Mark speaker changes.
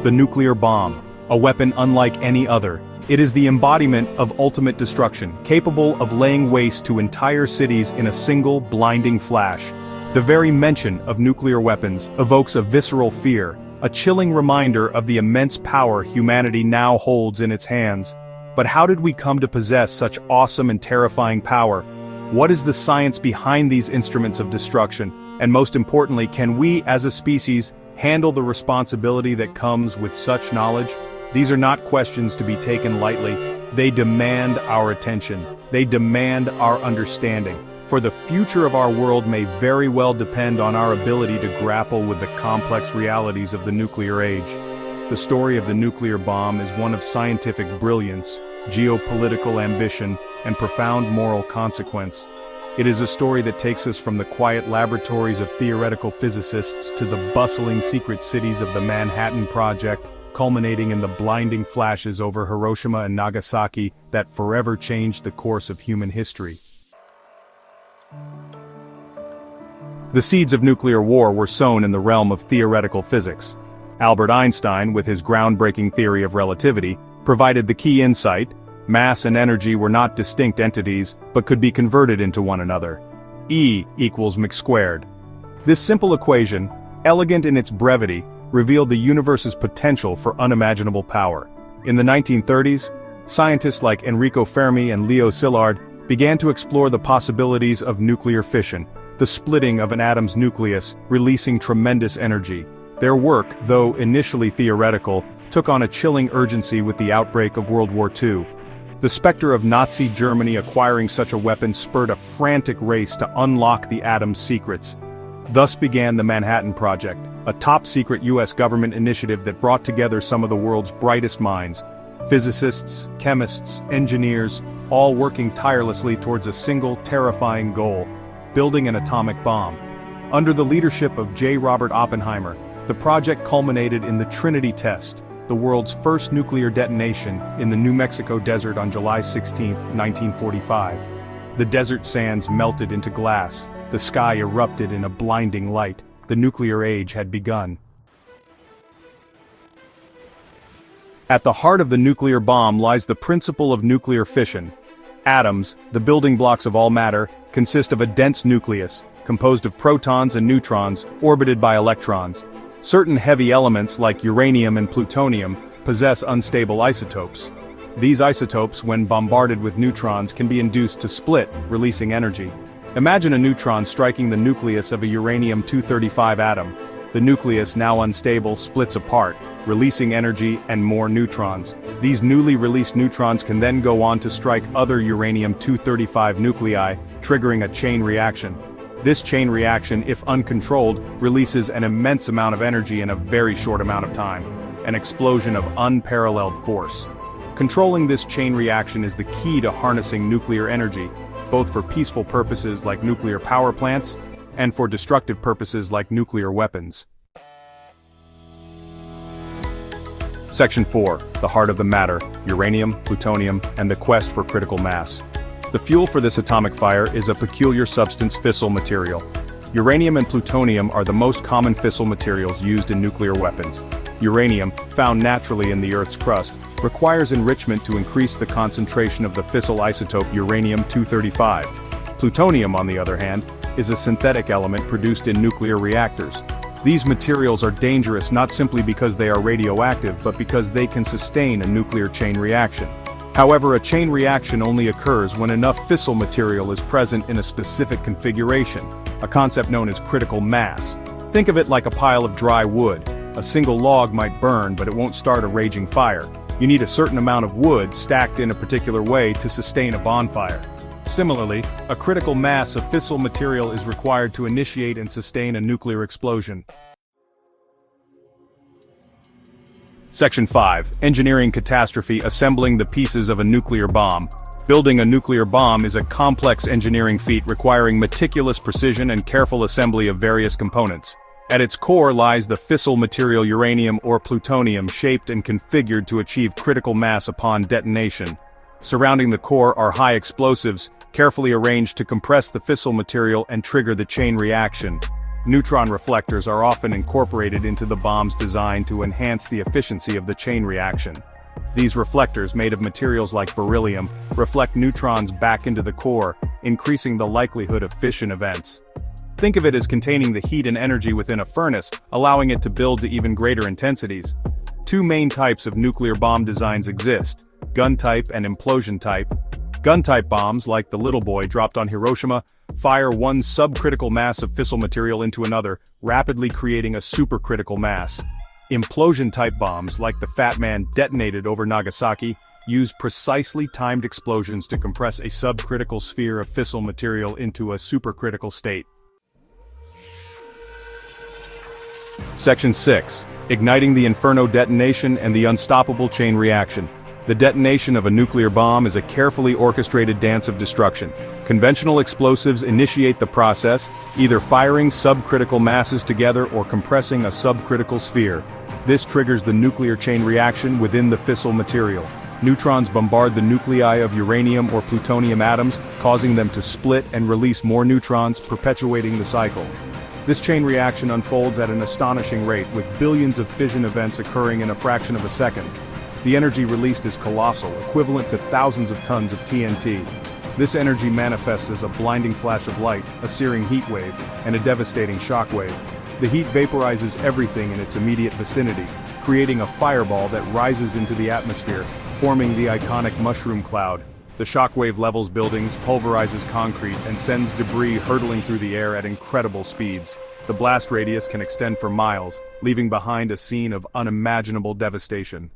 Speaker 1: The nuclear bomb, a weapon unlike any other. It is the embodiment of ultimate destruction, capable of laying waste to entire cities in a single, blinding flash. The very mention of nuclear weapons evokes a visceral fear, a chilling reminder of the immense power humanity now holds in its hands. But how did we come to possess such awesome and terrifying power? What is the science behind these instruments of destruction? And most importantly, can we, as a species, handle the responsibility that comes with such knowledge? These are not questions to be taken lightly. They demand our attention. They demand our understanding. For the future of our world may very well depend on our ability to grapple with the complex realities of the nuclear age. The story of the nuclear bomb is one of scientific brilliance, geopolitical ambition, and profound moral consequence. It is a story that takes us from the quiet laboratories of theoretical physicists to the bustling secret cities of the Manhattan Project, culminating in the blinding flashes over Hiroshima and Nagasaki that forever changed the course of human history. The seeds of nuclear war were sown in the realm of theoretical physics. Albert Einstein, with his groundbreaking theory of relativity, provided the key insight: mass and energy were not distinct entities, but could be converted into one another. E equals mc squared. This simple equation, elegant in its brevity, revealed the universe's potential for unimaginable power. In the 1930s, scientists like Enrico Fermi and Leo Szilard began to explore the possibilities of nuclear fission, the splitting of an atom's nucleus, releasing tremendous energy. Their work, though initially theoretical, took on a chilling urgency with the outbreak of World War II. The specter of Nazi Germany acquiring such a weapon spurred a frantic race to unlock the atom's secrets. Thus began the Manhattan Project, a top-secret U.S. government initiative that brought together some of the world's brightest minds, physicists, chemists, engineers, all working tirelessly towards a single terrifying goal: building an atomic bomb. Under the leadership of J. Robert Oppenheimer, the project culminated in the Trinity test, the world's first nuclear detonation, in the New Mexico desert on July 16, 1945. The desert sands melted into glass. The sky erupted in a blinding light. The nuclear age had begun. At the heart of the nuclear bomb lies the principle of nuclear fission. Atoms, the building blocks of all matter, consist of a dense nucleus, composed of protons and neutrons, orbited by electrons. Certain heavy elements, like uranium and plutonium, possess unstable isotopes. These isotopes, when bombarded with neutrons, can be induced to split, releasing energy. Imagine a neutron striking the nucleus of a uranium-235 atom. The nucleus, now unstable, splits apart, releasing energy and more neutrons. These newly released neutrons can then go on to strike other uranium-235 nuclei, triggering a chain reaction. This chain reaction, if uncontrolled, releases an immense amount of energy in a very short amount of time, an explosion of unparalleled force. Controlling this chain reaction is the key to harnessing nuclear energy, both for peaceful purposes like nuclear power plants, and for destructive purposes like nuclear weapons. Section 4. The heart of the matter: uranium, plutonium, and the quest for critical mass. The fuel for this atomic fire is a peculiar substance, fissile material. Uranium and plutonium are the most common fissile materials used in nuclear weapons. Uranium, found naturally in the Earth's crust, requires enrichment to increase the concentration of the fissile isotope uranium-235. Plutonium, on the other hand, is a synthetic element produced in nuclear reactors. These materials are dangerous not simply because they are radioactive, but because they can sustain a nuclear chain reaction. However, a chain reaction only occurs when enough fissile material is present in a specific configuration, a concept known as critical mass. Think of it like a pile of dry wood. A single log might burn, but it won't start a raging fire. You need a certain amount of wood stacked in a particular way to sustain a bonfire. Similarly, a critical mass of fissile material is required to initiate and sustain a nuclear explosion. Section 5. Engineering catastrophe: assembling the pieces of a nuclear bomb. Building a nuclear bomb is a complex engineering feat requiring meticulous precision and careful assembly of various components. At its core lies the fissile material uranium or plutonium, shaped and configured to achieve critical mass upon detonation. Surrounding the core are high explosives, carefully arranged to compress the fissile material and trigger the chain reaction. Neutron reflectors are often incorporated into the bomb's design to enhance the efficiency of the chain reaction. These reflectors, made of materials like beryllium, reflect neutrons back into the core, increasing the likelihood of fission events. Think of it as containing the heat and energy within a furnace, allowing it to build to even greater intensities. Two main types of nuclear bomb designs exist: gun-type and implosion-type. Gun-type bombs, like the Little Boy dropped on Hiroshima, fire one subcritical mass of fissile material into another, rapidly creating a supercritical mass. Implosion-type bombs, like the Fat Man detonated over Nagasaki, use precisely timed explosions to compress a subcritical sphere of fissile material into a supercritical state. Section 6. Igniting the Inferno Detonation and the Unstoppable Chain Reaction. The detonation of a nuclear bomb is a carefully orchestrated dance of destruction. Conventional explosives initiate the process, either firing subcritical masses together or compressing a subcritical sphere. This triggers the nuclear chain reaction within the fissile material. Neutrons bombard the nuclei of uranium or plutonium atoms, causing them to split and release more neutrons, perpetuating the cycle. This chain reaction unfolds at an astonishing rate, with billions of fission events occurring in a fraction of a second. The energy released is colossal, equivalent to thousands of tons of TNT. This energy manifests as a blinding flash of light, a searing heat wave, and a devastating shock wave. The heat vaporizes everything in its immediate vicinity, creating a fireball that rises into the atmosphere, forming the iconic mushroom cloud. The shockwave levels buildings, pulverizes concrete, and sends debris hurtling through the air at incredible speeds. The blast radius can extend for miles, leaving behind a scene of unimaginable devastation.